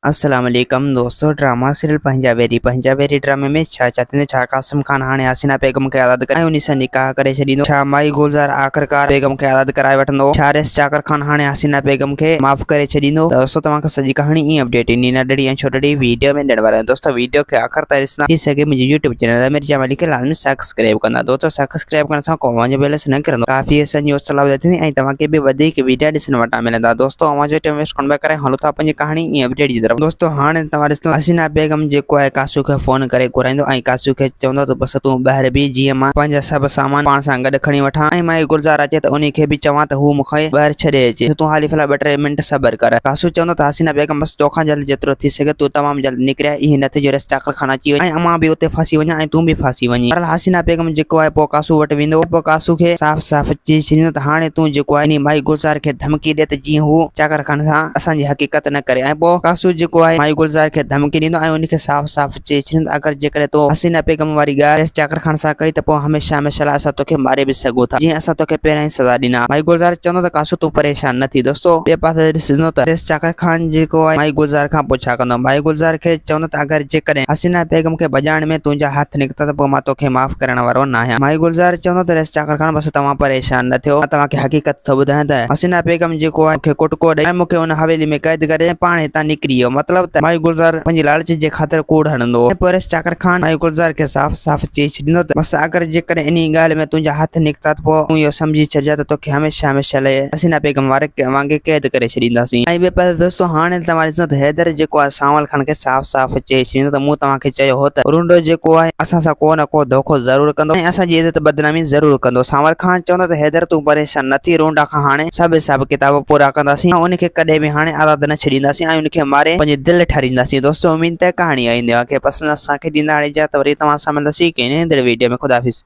अस्सलाम वालेकुम दोस्तों। ड्रामा सीरियल पंजाबेरी ड्रामे में छा चाहते छा कासिम खान हाणे हसीना बेगम के आज़ाद कराए उन्हीं से निकाह करे छॾींदो। छा माई गुलज़ार आखिरकार बेगम के आज़ाद कराए वठंदो। छा रेस चाकर खान हाणे हसीना बेगम के माफ़ करे छॾींदो। दोस्तों तव्हांखे सॼी कहानी ई अपडेट ईंदी नंढड़ी ऐं छोटड़ी वीडियो में ॾियण वारा आहियूं। दोस्तों वीडियो के आखिर ताईं ॾिसंदा थी सघे मुंहिंजे यूट्यूब चैनल अमीर जामली खे लाज़मी सब्सक्राइब कंदा। दोस्तों सब्सक्राइब करण सां कौम जो बैलेंस न किरंदो। काफ़ी ऐसा न्यूज़ चलाव थींदी ऐं तव्हांखे बि वधीक वीडियो ॾिसण वटा मिलंदा। दोस्तों आवाज़ टाइम वेस्ट करण करे हलो था पंहिंजी कहानी ई अपडेट जी तरफ। दोस्तों हाणे हसीना बेगम जेको है कासू के फोन करे घुराईंदो ऐं कासू के चवंदो त बस तूं ॿाहिरि बि जीअं मां पंहिंजा सभु सामान पाण सां गॾु खणी वठां ऐं माई गुलज़ार अचे त उन्ही खे बि चवां त हू मूंखे ॿाहिरि छॾे अचे। तूं हाली फ़िलहाल 2-3 मिंट सब्र कर। कासू चवंदो त हसीना बेगम बस तोखां जल्द जेतिरो थी सघे तूं तमामु जल्द निकिरे इहे न थिए जो रेस चाकर खाना अची वञे ऐं मां बि उते फासी वञा ऐं तूं बि फासी वञी। पर हसीना बेगम जेको आहे पोइ कासू वटि वेंदो। पोइ कासू खे साफ़ साफ़ चई छॾींदो त हाणे तूं जेको आहे माई गुलज़ार खे धमकी ॾे त जीअं हू चाकर खान सां असांजी हक़ीक़त न करे। ऐं पोइ कासू जेको आहे माई गुलज़ार खे धमकी ॾींदो ऐं उनखे साफ़ साफ़ चई छॾींदो अगर जेकॾहिं तो हसीना बेगम वारी ॻाल्हि चाकर खान सां कई त पोइ हमेशह हमेशह लाइ असां तोखे मारे बि सघूं था जीअं असां तोखे पहिरियां ई सज़ा ॾिना। माई गुलज़ार चवंदो त कासू तूं परेशान न थी। दोस्तों ॿिए पासे ॾिसंदो त चाकर खान जेको आहे माई गुलज़ार खां पोइ छा कंदो। माई गुलज़ार खे चवंदो त अगर जेकॾहिं हसीना बेगम खे बजाइण में तुंहिंजा हथ निकिता त पोइ मां तोखे माफ़ करण वारो न आहियां। माई गुलज़ार चवंदो त चाकर खान बस तव्हां परेशान न थियो। मां तव्हांखे हक़ीक़त थो ॿुधायां त हसीना बेगम जेको आहे मूंखे कुटको ॾेई मूंखे उन हवेली में क़ैद करे पाण हितां निकिरी वियो। मतिलबु त माई गुलज़ार पंहिंजी लालच जे ख़ातिर कूड़ हणंदो। पर चाकर खान माई गुलज़ार के साफ़ साफ़ चई छॾींदो त बस अगर जेकॾहिं इन ॻाल्हि में तुंहिंजा हथ निकिता त पोइ तूं इहो सम्झी छॾिजां त तोखे हमेशह हमेशह लाइ हसीना बेगम वांगुरु क़ैद करे छॾींदासीं। ऐं ॿिए पासे दोस्तों हाणे तव्हां ॾिसो त हैदर जेको आहे सांवल खान खे साफ़ साफ़ चई छॾींदो त मूं तव्हांखे चयो हो त रुंडो जेको आहे असां सां को न को धोखो ज़रूरु कंदो ऐं असांजी इज़त बदनामी ज़रूरु कंदो। सांवल खान चवंदो त हैदर तूं परेशान न थी। रुंडा खां हाणे सभु हिसाब किताब पूरा कंदासीं ऐं उनखे कॾहिं बि हाणे आज़ाद न छॾींदासीं ऐं उनखे मारे पंहिंजी दिलि ठारींदासीं। दोस्तों उम्मीद है कहानी आई असांखे पसंदि असांखे ॾींदा हाणे इजाज़त वरी तव्हां सां मिलंदासीं कंहिं नए वीडियो में। ख़ुदा हाफ़िज़।